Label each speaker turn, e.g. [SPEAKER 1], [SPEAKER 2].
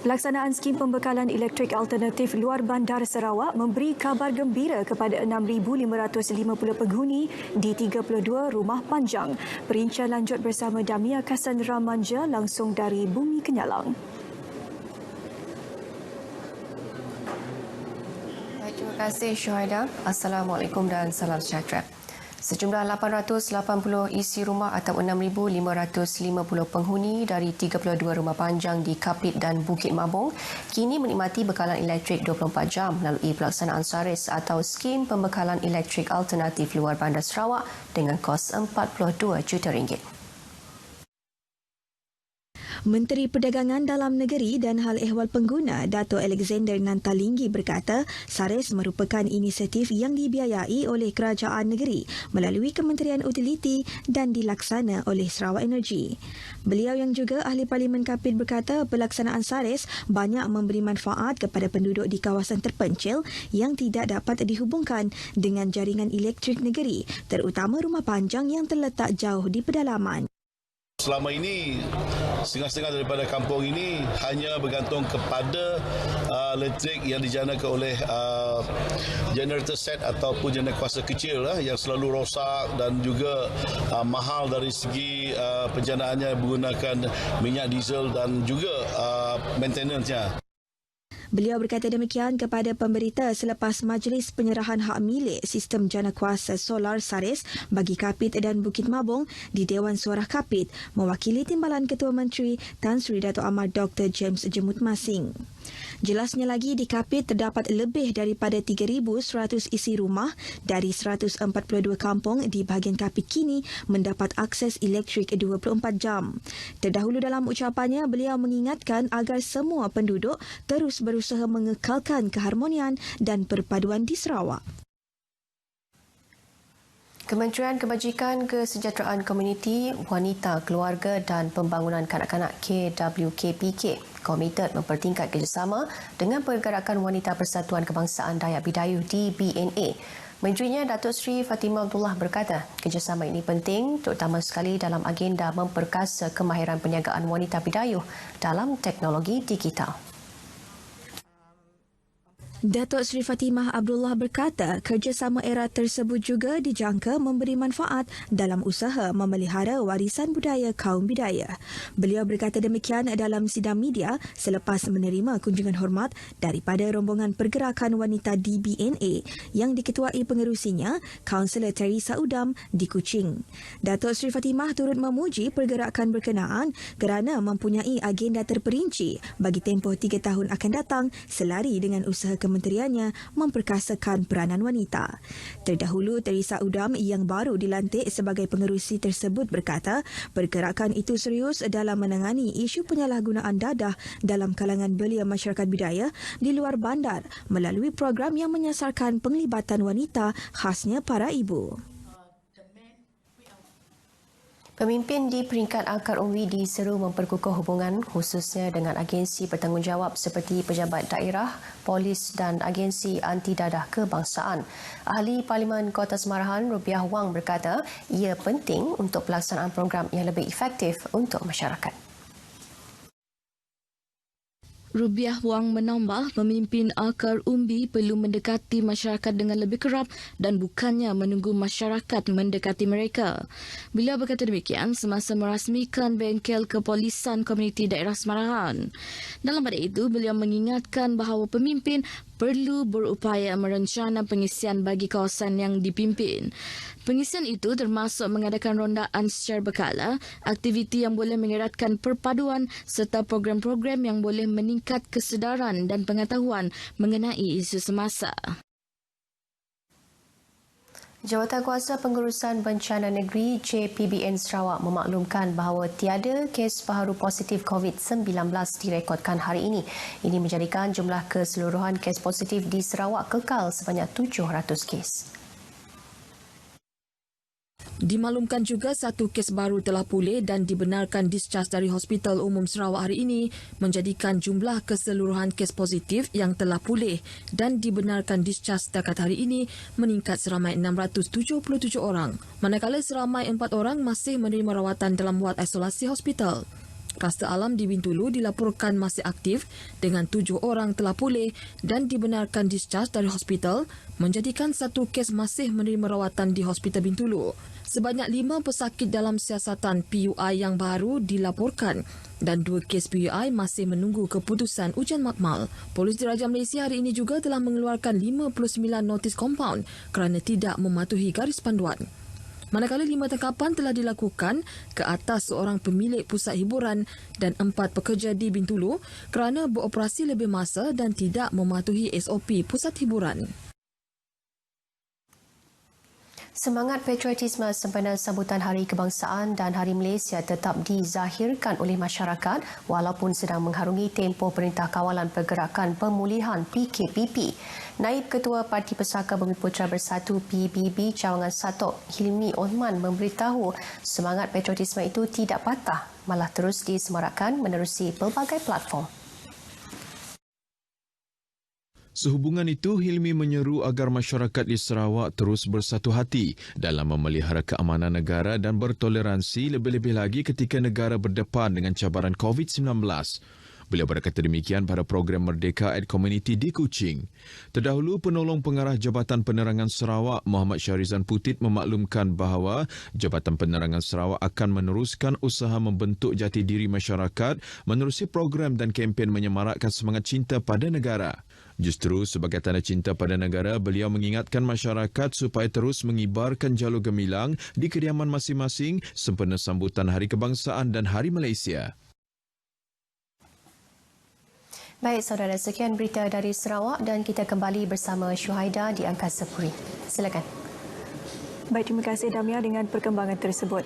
[SPEAKER 1] Pelaksanaan skim pembekalan elektrik alternatif luar bandar Sarawak memberi kabar gembira kepada 6,550 penghuni di 32 rumah panjang. Perincian lanjut bersama Damia Cassandra Manja langsung dari Bumi Kenyalang.
[SPEAKER 2] Terima kasih Syuhaida. Assalamualaikum dan salam sejahtera. Sejumlah 880 isi rumah atau 6,550 penghuni dari 32 rumah panjang di Kapit dan Bukit Mabung kini menikmati bekalan elektrik 24 jam melalui pelaksanaan SARIS atau Skim Pembekalan Elektrik Alternatif Luar Bandar Sarawak dengan kos RM42 juta.
[SPEAKER 3] Menteri Perdagangan Dalam Negeri dan Hal Ehwal Pengguna Dato' Alexander Nantalinggi berkata SARIS merupakan inisiatif yang dibiayai oleh kerajaan negeri melalui Kementerian Utiliti dan dilaksana oleh Sarawak Energy. Beliau yang juga Ahli Parlimen Kapit berkata pelaksanaan SARIS banyak memberi manfaat kepada penduduk di kawasan terpencil yang tidak dapat dihubungkan dengan jaringan elektrik negeri, terutama rumah panjang yang terletak jauh di pedalaman.
[SPEAKER 4] Selama ini, setengah-setengah daripada kampung ini hanya bergantung kepada elektrik yang dijanakan oleh generator set ataupun jana kuasa kecil yang selalu rosak dan juga mahal dari segi penjanaannya menggunakan minyak diesel dan juga maintenance-nya.
[SPEAKER 3] Beliau berkata demikian kepada pemberita selepas Majlis Penyerahan Hak Milik Sistem Jana Kuasa Solar SARIS bagi Kapit dan Bukit Mabung di Dewan Suara Kapit mewakili Timbalan Ketua Menteri Tan Sri Dato' Amar Dr. James Jemut Masing. Jelasnya lagi di Kapit terdapat lebih daripada 3,100 isi rumah dari 142 kampung di bahagian Kapit kini mendapat akses elektrik 24 jam. Terdahulu dalam ucapannya, beliau mengingatkan agar semua penduduk terus berusaha mengekalkan keharmonian dan perpaduan di Sarawak.
[SPEAKER 2] Kementerian Kebajikan Kesejahteraan Komuniti, Wanita, Keluarga dan Pembangunan Kanak-kanak KWKPK komited mempertingkat kerjasama dengan Pergerakan Wanita Persatuan Kebangsaan Dayak Bidayuh DBNA. Menterinya Datuk Seri Fatimah Abdullah berkata, kerjasama ini penting terutama sekali dalam agenda memperkasa kemahiran perniagaan wanita Bidayuh dalam teknologi digital.
[SPEAKER 3] Datuk Seri Fatimah Abdullah berkata kerjasama era tersebut juga dijangka memberi manfaat dalam usaha memelihara warisan budaya kaum Bidayuh. Beliau berkata demikian dalam sidang media selepas menerima kunjungan hormat daripada rombongan Pergerakan Wanita DBNA yang diketuai pengerusinya, Kaunselor Teresa Udam di Kuching. Datuk Seri Fatimah turut memuji pergerakan berkenaan kerana mempunyai agenda terperinci bagi tempoh 3 tahun akan datang selari dengan usaha kementeriannya memperkasakan peranan wanita. Terdahulu, Teresa Udam yang baru dilantik sebagai pengerusi tersebut berkata pergerakan itu serius dalam menangani isu penyalahgunaan dadah dalam kalangan belia masyarakat Bidayuh di luar bandar melalui program yang menyasarkan penglibatan wanita khasnya para ibu.
[SPEAKER 2] Pemimpin di peringkat akar umbi diseru memperkukuh hubungan khususnya dengan agensi bertanggungjawab seperti pejabat daerah, polis dan agensi anti dadah kebangsaan. Ahli Parlimen Kota Semarahan Rubiah Wang berkata ia penting untuk pelaksanaan program yang lebih efektif untuk masyarakat.
[SPEAKER 5] Rubiah Wang menambah pemimpin akar umbi perlu mendekati masyarakat dengan lebih kerap dan bukannya menunggu masyarakat mendekati mereka. Beliau berkata demikian semasa merasmikan bengkel kepolisan komuniti daerah Semarahan. Dalam pada itu, beliau mengingatkan bahawa pemimpin perlu berupaya merencana pengisian bagi kawasan yang dipimpin. Pengisian itu termasuk mengadakan rondaan secara berkala, aktiviti yang boleh mengeratkan perpaduan serta program-program yang boleh meningkat kesedaran dan pengetahuan mengenai isu semasa.
[SPEAKER 2] Jawatankuasa Pengurusan Bencana Negeri JPBN Sarawak memaklumkan bahawa tiada kes baharu positif COVID-19 direkodkan hari ini. Ini menjadikan jumlah keseluruhan kes positif di Sarawak kekal sebanyak 700 kes.
[SPEAKER 5] Dimaklumkan juga satu kes baru telah pulih dan dibenarkan discharge dari Hospital Umum Sarawak hari ini menjadikan jumlah keseluruhan kes positif yang telah pulih dan dibenarkan discharge setakat hari ini meningkat seramai 677 orang. Manakala seramai 4 orang masih menerima rawatan dalam wad isolasi hospital.
[SPEAKER 3] Kluster alam di Bintulu dilaporkan masih aktif dengan 7 orang telah pulih dan dibenarkan discharge dari hospital, menjadikan 1 kes masih menerima rawatan di Hospital Bintulu. Sebanyak 5 pesakit dalam siasatan PUI yang baru dilaporkan dan 2 kes PUI masih menunggu keputusan ujian makmal. Polis Diraja Malaysia hari ini juga telah mengeluarkan 59 notis kompaun kerana tidak mematuhi garis panduan. Manakala 5 tangkapan telah dilakukan ke atas seorang pemilik pusat hiburan dan 4 pekerja di Bintulu kerana beroperasi lebih masa dan tidak mematuhi SOP pusat hiburan.
[SPEAKER 2] Semangat patriotisme sempena sambutan Hari Kebangsaan dan Hari Malaysia tetap dizahirkan oleh masyarakat walaupun sedang mengharungi tempoh Perintah Kawalan Pergerakan Pemulihan PKPP. Naib Ketua Parti Pesaka Bumi Putera Bersatu PBB Cawangan Satok Hilmi Osman memberitahu semangat patriotisme itu tidak patah, malah terus disemarakkan menerusi pelbagai platform.
[SPEAKER 6] Sehubungan itu, Hilmi menyeru agar masyarakat di Sarawak terus bersatu hati dalam memelihara keamanan negara dan bertoleransi lebih-lebih lagi ketika negara berdepan dengan cabaran COVID-19. Beliau berkata demikian pada program Merdeka at Community di Kuching. Terdahulu, penolong pengarah Jabatan Penerangan Sarawak, Muhammad Syarizan Putit memaklumkan bahawa Jabatan Penerangan Sarawak akan meneruskan usaha membentuk jati diri masyarakat menerusi program dan kempen menyemarakkan semangat cinta pada negara. Justru sebagai tanda cinta pada negara, beliau mengingatkan masyarakat supaya terus mengibarkan jalur gemilang di kediaman masing-masing sempena sambutan Hari Kebangsaan dan Hari Malaysia.
[SPEAKER 2] Baik saudara, sekian berita dari Sarawak dan kita kembali bersama Syuhaida di Angkasa Puri. Silakan.
[SPEAKER 1] Baik, terima kasih Damia dengan perkembangan tersebut.